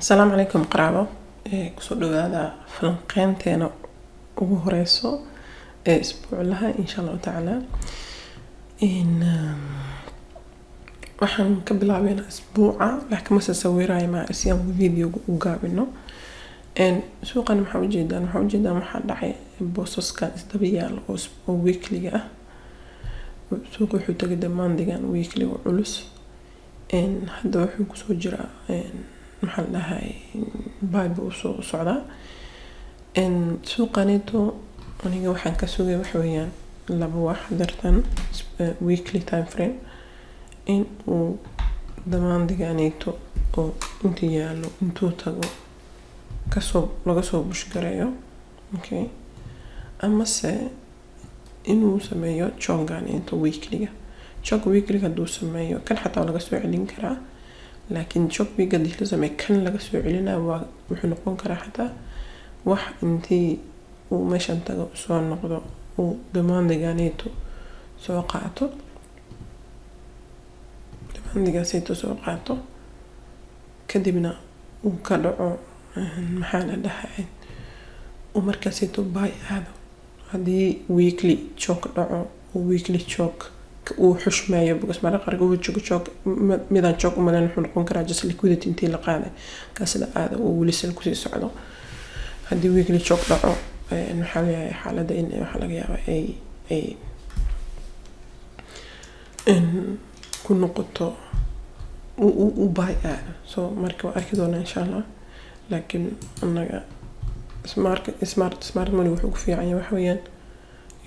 السلام عليكم قرابة kusoo dhawaada falanqeynteena ugu horeyso isbuuc laha insha Allah taala waxaan ka bilaabeynaa isbuuca laakiin ma sawiraayo ma si aan video u gaabino suuqan waxaa ujeedaan waxaa dhacay boosaska isdaba yaal oo weekly ah suuq wuxuu tagay damaandigan weekly oo culus hadda wuxuu kusoo jiraa maxaa la dhahay bible soo socda suuqaneeto aniga waxaan ka sugay wax weeyaan laba wax dartan weekly time frame in uu damaandiganeeto oo inta yaalo intuu tago laga soo bushgareeyo okay ama se inuu sameeyo chonganeeto weekly haduu sameeyo kan xataa laga soo celin karaa laakiin shop big hadii la sameeyo kan laga soo celinaa wuxuu noqon karaa xataa wax intii uu meeshan tago soo noqdo uu damaandiganeeto soo qaato kadibna uu ka dhaco maxaa la dhahay uu markaasito buy aado hadii weekly choke dhaco uu weekly choke uu xushmeeyo because marka qaar uu choke midaan choke u malan wuxuu noqon karaa just liquidity intii la qaaday kaas la aado uu wali sal ku sii socdo hadii weekly choke dhaco waxaa leeyahay xaaladda in waxa laga yaabaa ay ku noqoto uu buy aado so marka waa arki doonaa insha Allah laakiin anaga smart money wuxuu ku fiican yahay wax weeyaan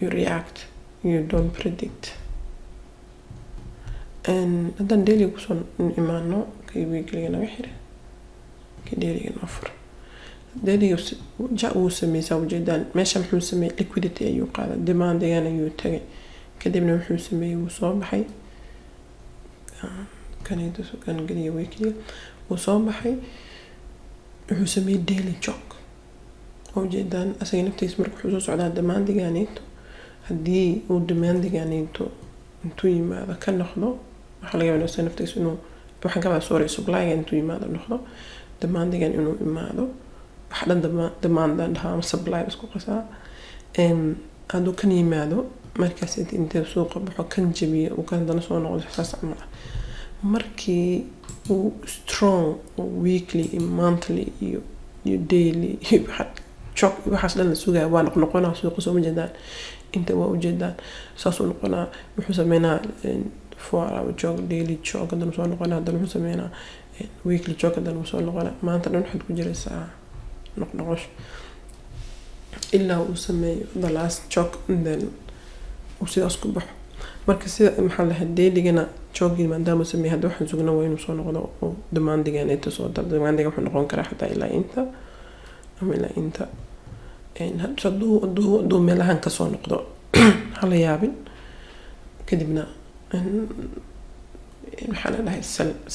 you react you don't predict haddaan daily kusoo imaano kay weekly naga xire kay daily nafur daily uu sameeyay ujeedaan meesha muxuu sameeyay liquidity ayuu qaaday demand ayuu tagay kadibna wuxuu sameeyay uu soo baxay kan galiya weekly uu soo baxay wuxuu sameeyay daily choke ujeedaan asaga naftiisa markuu soo socdaa demand-ganeeto hadii uu demand-ganeeto intuu yimaado ka noqdo waxa laga yaabaa asaga naftiisa inuu waxaan ka baa sorry supply intuu yimaado noqdo demand-gan inuu imaado wax dhan demand-dan dhaha supply isku qasaa haduu kan yimaado markaas inta suuqa baxo kan jabiyo uu kan dana soo noqdo saas camal markii uu strong weekly monthly iyo daily waxaas dhan la sugaa waa noqonaa suuqa soo majeedaan inta waa ujeedaan saas uu noqonaa wuxuu sameynaa 4 hour choke daily choke haddana soo noqonaa haddana wuxuu sameynaa weekly choke haddana soo noqonaa maanta dhan waxaad ku jiraysaa noqnoqosh ilaa uu sameeyo the last choke and then uu sidaas ku baxo marka sida maxaa la dhahay dailygana choke maadaama sameeyo hadda waxaan sugnaa waa inuu soo noqdo oo demand-ganeeto soo dal demand-ga wuxuu noqon karaa xataa ilaa inta ama ilaa inta haduu meelahan ka soo noqdo hala yaabin kadibna maxaa la dhahay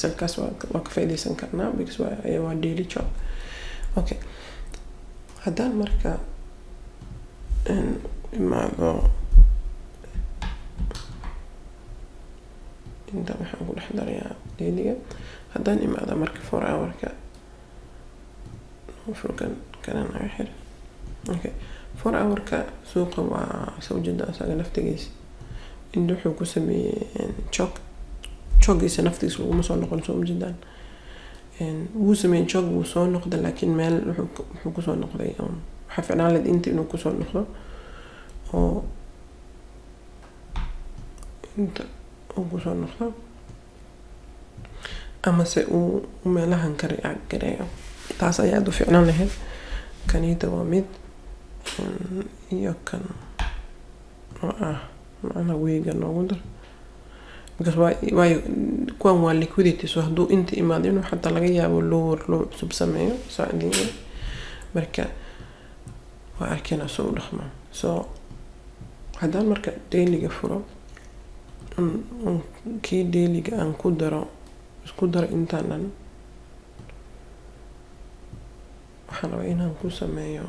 salkaas waa ka faa'iideysan karnaa because waa daily choke okay haddaan marka imaado inta waxaan ku dhex darayaa dailyga haddaan imaado marka 4 hour-ka furkan kanana xir okay 4 hour-ka suuqa waa soo jeeda asaga naftigiisa inta wuxuu ku sameeyay choke-giisa naftigiisa lagu soo noqon soo jeedaan wuu sameeyay choke wuu soo noqday laakiin meel wuxuu ku soo noqday waxa fiican leed inta inuu ku soo noqdo oo inta uu ku soo noqdo ama se uu meelahan ka react gareeyo taas ayaa u fiicnaan lahayd kanida waa mid iyo kan macna weega noogu dar because why kuwan waa liquidity so haduu inta imaado inuu xataa laga yaabo loo cusub sameeyo saacadiina marka waa arkena soo dhaxma so haddaan marka daily-ga furo kii daily-ga aan isku daro intaanan waxaan rabaa inaan ku sameeyo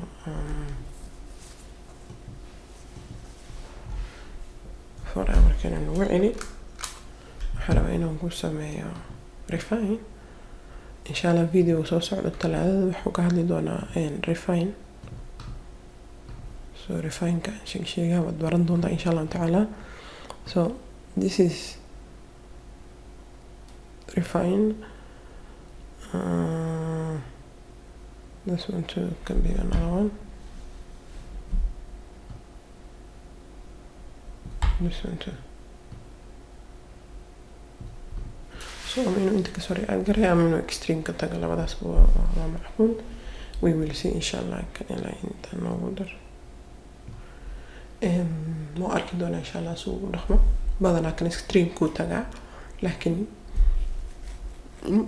markaan ugu celi waxaan rabaa inaan ku sameeyo refine inshallah video soo socdo talaadada waxuu ka hadli doonaa refine. So refine-ka sheegayga waad baran doontaa inshallah ta'ala. So this is refine. This one too can be another one. This one too. So amino inta ka sori aan garay amino extreme ka taga labadaas waa macquul. We will see inshallah kan ilaa inta noogu dar. Ma arki doona inshallah suu dhaqmo badanaa kan extreme ku taga laakiin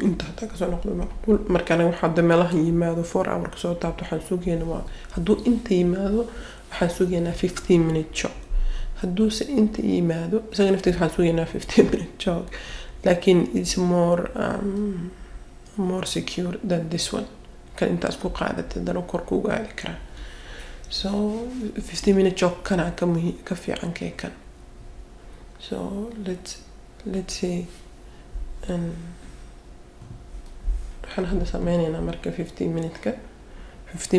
inta hada ka soo noqdo macquul markaan waxa meelaha yimaado 4 hour ka soo taabto waxaan suugeena waa hadduu inta yimaado waxaan suugeena 15 minute jog hadduu se inta yimaado isaga naftiisa waxaan suugeena 15 minute jog laakiin it's more secure than this one kan intaas ku qaadatay dano kor ku gaari kara. So 15 minute jog kana ka fiican kan. So let's see waxaan hadda sameynayna marka 15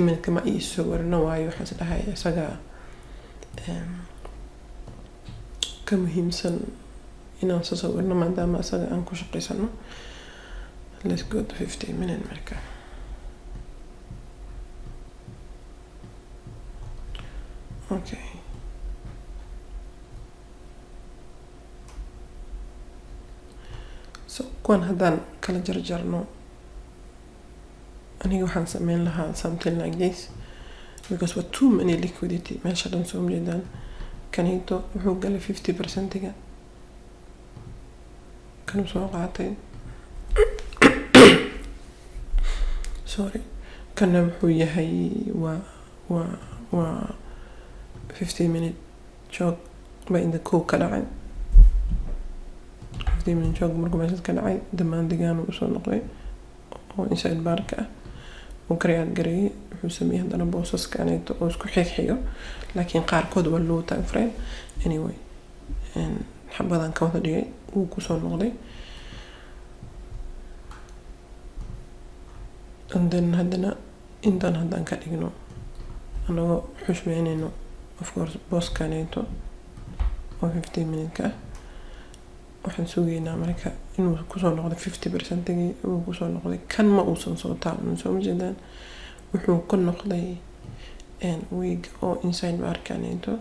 minute ma ii soo warno waayo waxaan isdhahay isaga ka muhiimsan inaan soo warno maadaama isaga aan ku shaqeysano. Let's go to 15 minute marka. Okay. So kuwan haddaan kala jarjarno aniga waxaan sameyn lahaa something like this because with too many liquidity meesha dhan soo jeedaan kanito wuxuu galay 50%-ga kan soo qaatay sorry kana wuxuu yahay waa 15 minute jog ba in the cook ka dhacay 15 minute jog markuu meesha ka dhacay damaandigaan uu soo noqday oo inside barka oo create garay wuxuu sameeyay hadana boosas kaanayto oo isku xixiyo laakiin qaarkood waa low time frame anyway xabadan ka wada dhigay uu ku soo noqday and then hadana intaan hadan ka dhigno anaga xushmeynayno of course boss kaanayto oo 15 minute ka waxaan suugeynaa marka inuu ku soo noqdo 50%-gii uu ku soo noqday kan ma uusan soo taaban soo jeedaan wuxuu ku noqday week oo inside barkaanayto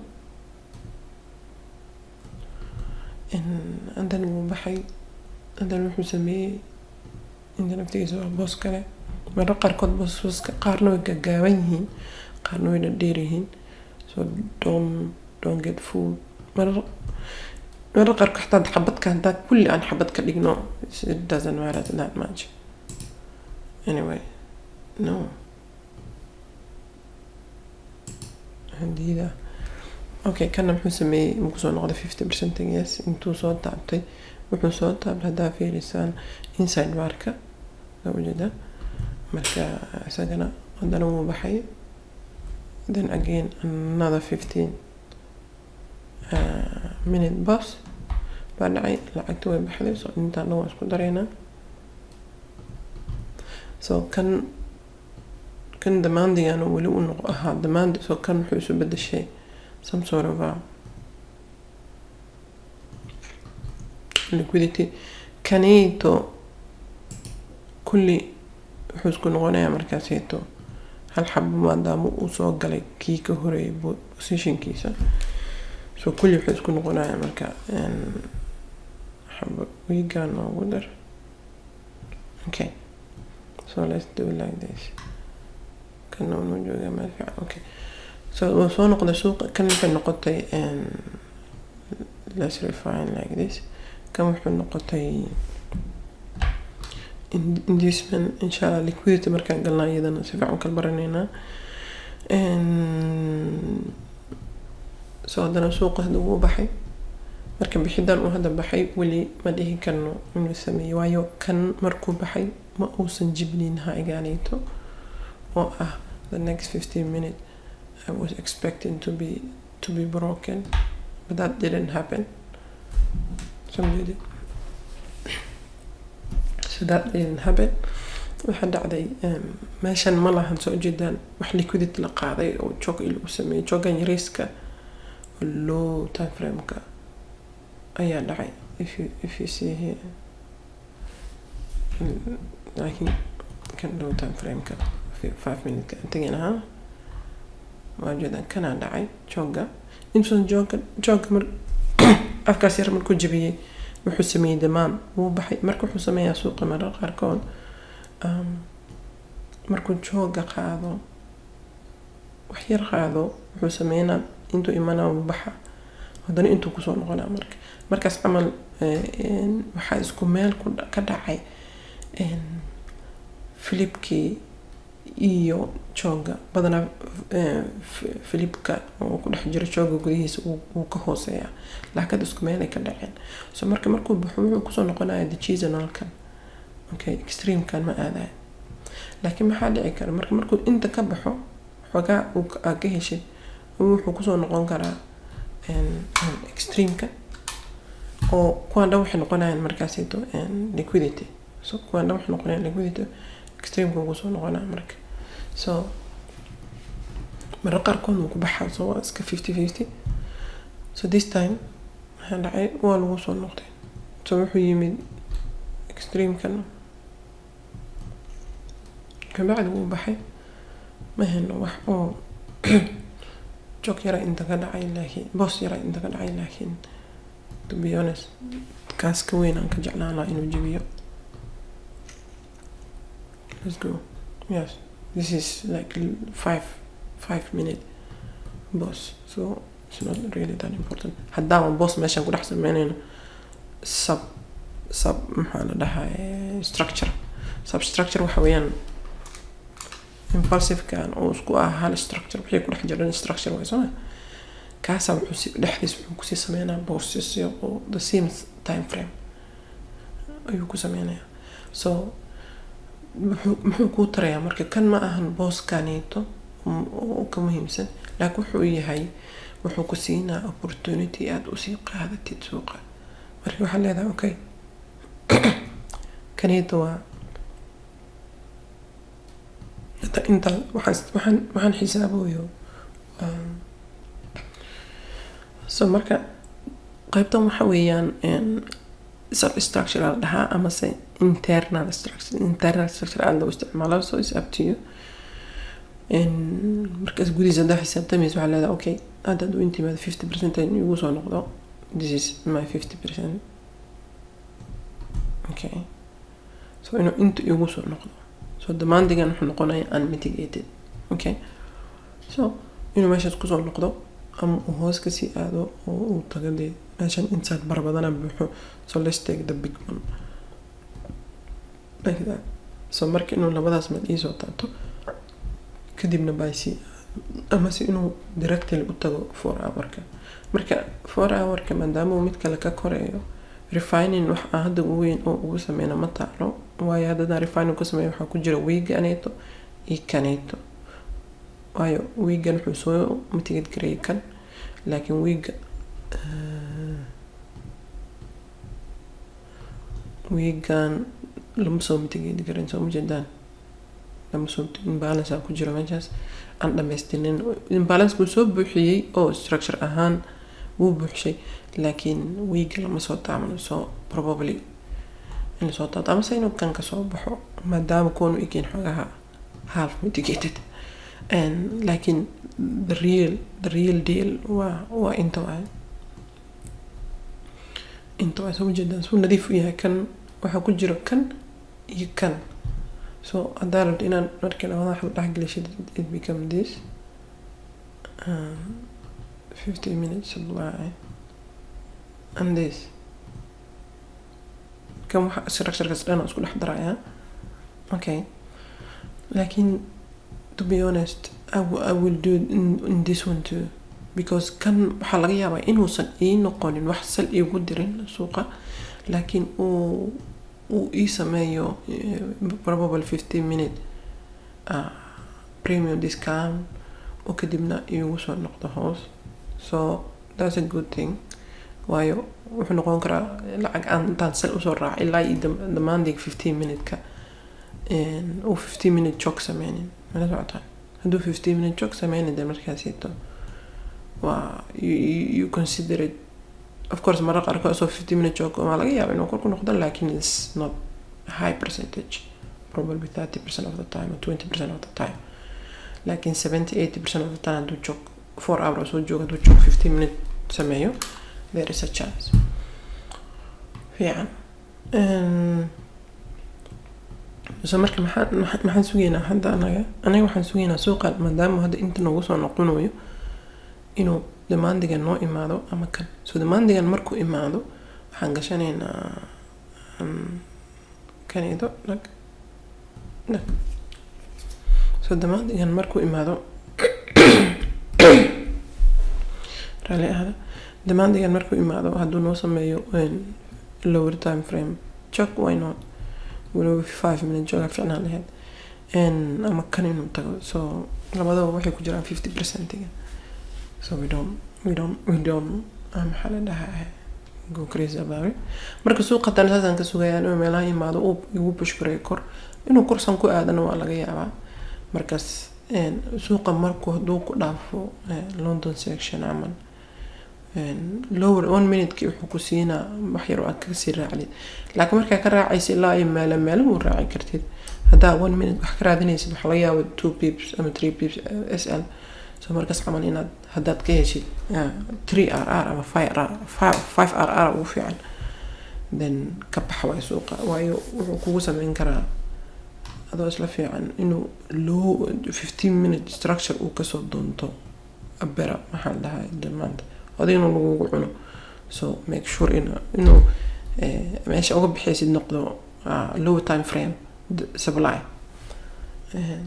and then wuu baxay and then wuxuu sameeyay inta naftiisa boss kale marka qaarkood bosska qaarna way gaaban yihiin qaarna way dheer yihiin so don't get fooled marka qaarka xataa xabadka hadda kulli aan xabad ka dhigno it doesn't matter that much anyway no handida okay kana wuxuu sameeyay uu soo noqday 50% yes intuu soo taabtay wuxuu soo taabtay hadaa fiirisaan inside barka wajida marka isagana hadana uu baxay then again another 15 minute bus بعدين لعقت وين بحذف so انت نوع اسكو درينا so كان demanding أنا ولو إنه demand so كان حيسو بده شيء some sort of liquidity كانيتو كل حيس كون غنية مركزيتو هل حب ما دامو وصوق على كيكه هري بوسيشن كيسة so كل حيس كون غنية مركز we can know whether okay so let's do it like this كنا نوجه ما في okay so وصلنا نقطة السوق كنا في النقطة and let's refine like this كم في النقطة investment إن شاء الله liquidity مركان قلنا إذا نسيبعون كالبرنينا and so هذا السوق هدوه بحي marka bixidan uu hada baxay wali ma dhihi karno inuu sameeyo waayo kan markuu baxay ma uusan jibnin haaganayto oo ah the next 15 minutes I was expecting to be broken but that didn't happen so that didn't happen waxa dhacday meeshan ma lahan soo jeedaan wax liquidity la qaaday oo jog lagu sameeyay jogan yariiska low time frame-ka ayaa dhacay if you see here laakiin kan low time frame-ka 5 minutes intageena waajadan kana dhacay joga intuu joga mar afkaas yar markuu jabiyay wuxuu sameeyay demand wuu baxay markuu wuxuu sameeyaa suuqa marar qaarkood markuu joga qaado wax yar qaado wuxuu sameeynaa intuu imanaa wuu baxa haddana intuu kusoo noqonaa markaas camal waxaa isku meel ka dhacay Philipkii iyo joga badanaa Philipka oo ku dhex jira joga gudihiisa uu ka hooseeyaa laakiin isku meel ay ka dhaceen so markuu baxo wuxuu kusoo noqonayaa decisionalkan okay extreme kan ma aaday laakiin maxaa dhici kara markuu inta ka baxo xogaa uu ka heshay wuxuu kusoo noqon karaa extreme ka oo kuwanda waxay noqonayaan markaasito liquidity so kuwanda waxay noqonayaan liquidity extreme ka kusoo noqonaa marka so marar qaarkood uu ku baxaa so waa iska 50-50 so this time waxaa dhacay waa lagu soo noqday so wuxuu yimid extreme kan kabacdi wuu baxay ma heno wax oo jog yara inta ka dhacay laakiin boss yara inta ka dhacay laakiin to be honest kaas ka weyn aan ka jeclaan lahaa inuu jabiyo let's go yes this is like 5 minute boss so it's not really that important haddaan boss meeshan ku dhex sameynayno sub maxaa la dhahaa substructure waxa weeyaan impulsive kan oo isku hal structure wixii ku dhex jira structure way soo kaasa wuxuu dhexdiis wuxuu ku sameeynaa bosses oo the same time frame ayuu ku sameeynaa so muxuu ku tarayaa marka kan ma ahan boss kaneeto oo ka muhiimsan laakiin wuxuu yahay wuxuu ku siinaa opportunity aad u sii qaadatid suuqa marka waxa leedahay okay kaneeto waa inta waxaan xisaabayo so marka qaybtan waxa weeyaan substructural dhaha ama se internal structure aad loo isticmaalo so it's up to you markaas gudihiisa haddaa xisaabtamaysa waxaa leedahay okay haddaad u intimaado 50% igu soo noqdo this is my 50% okay so inuu inta igu soo noqdo so demandigan wuxuu noqonayaa unmitigated okay so inuu meeshaas kusoo noqdo ama uu hoos kasii aado oo uu tago dee meeshan intaad barbadana buuxo so let's take the big one like that so marka inuu labadaas meel iisoo taabto kadibna baysi ama si inuu directly u tago 4 hour-ka marka 4 hour-ka maadaama uu mid kale ka koreeyo refining wax aan hadda ugu weyn oo ugu sameeyna ma taalo waayo hadda refining ku sameeyo waxa ku jira weega aneeto iyo kaneeto waayo weegan wuxuu soo mitigate gareey kan laakiin weegan lama soo mitigate gareyn soo mujeedaan lama soo imbalance ku jira meeshaas aan dhameystinin imbalance ku soo buuxiyay oo structure ahaan wuu buuxshay laakiin week lama soo taaban so probably in soo taad ama sayno kan ka soo baxo maadaama koonu ikin xogaha half mitigated and laakiin the real deal waa inta soo jeedaan soo nadiif u yahay kan waxa ku jira kan iyo kan so haddaa rabto inaan markii labada wax dhex gelishid it become this 50 minutes supply and this كم structure كسرنا اسكو دح درايا okay لكن to be honest I will do in this one too because كان waxa laga yaabaa inuusan ii noqonin wax sal iigu dirin suuqa laakiin uu ii sameeyo probably 15 minute premium discount oo kadibna iigu soo noqdo hoos so that's a good thing waayo wuxuu noqon karaa lacag aan intaan sal usoo raacay ilaa demanding 15 minute-ka و 15 minute jog sameynin mana socotaan hadduu 15 minute jog sameynin dee markaasito waa you consider it of course mararka qaarkood asoo 15 minute jog waa laga yaabaa inuu kor ku noqdo laakiin it's not a high percentage, probably 30% of the time or 20% of the time, laakiin 70-80% of the time hadduu jog 4 hours oo jooga hadduu jog 15 minute sameeyo there is a chance fiican. So marka maxaan sugeynaa hadda anaga waxaan sugeynaa suuqa maadaama hadda inta noogu soo noqonayo inuu demandigan noo imaado ama kan. So demandigan markuu imaado waxaan gashanaynaa kanido nag. So demandigan markuu imaado rally ahada demandigan markuu imaado hadduu noo sameeyo lower time frame check why not walow 5 minute jog fiicnaan lahayd ama kan inuu tago. So labadaba waxay ku jiraan 50%. So we don't maxaa la dhahaa go crazy about it. Marka suuqa tan saasan ka sugayaan oo meelaha imaado oo igu push karay kor inuu korsan ku aadana waa laga yaabaa. Markaas suuqa markuu hadduu ku dhaafo London section aman lower 1 minute ki wuxuu ku siinaa wax yar oo aad ka sii raacid, laakiin markaa ka raacaysa ilaa ay meel uu raaci kartid hadaa 1 minute wax ka raadinaysid waxa laga yaabaa 2 pips ama 3 pips SL. So markaas camal inaad haddaad ka heshid 3RR ama 5RR ugu fiican then ka bax way suuqa waayo wuxuu kugu sameyn karaa adoo isla fiican inuu low 15 minute structure uu kasoo doonto abera maxaa dhahaa demand adina lagu cuno. So make sure inuu meesha uga bixaysid noqdo low time frame supply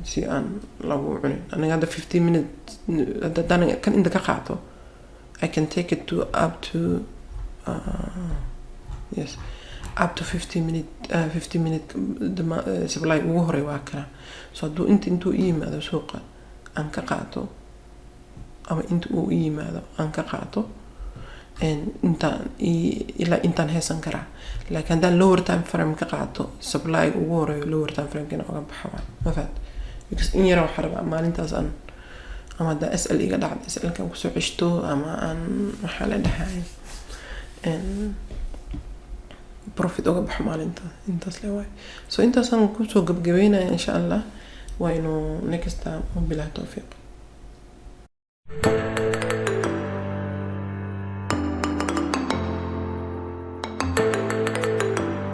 si aan lagu cunin. Aniga hadda 15 minutes haddaan kan inta ka qaato I can take it to up to up to 15 minute supply ugu horay waa kana. So hadduu intuu yimaado suuqa aan ka qaato ama inta uu yimaado aan ka qaato intaan heesan karaa, laakiin haddaan lower time frame ka qaato supply ugu horeeyo lower time frame kana uga baxaa ma fahat because in yara waxa rabaa maalintaas aan ama hadda SL iga dhacdo SL kan kusoo ceshto ama aan waxaa la dhahay profit uga baxo maalinta intaas le waay. So intaasaan kusoo gabagabeynaya insha Allah waa inuu next time bilaa tawfiiq.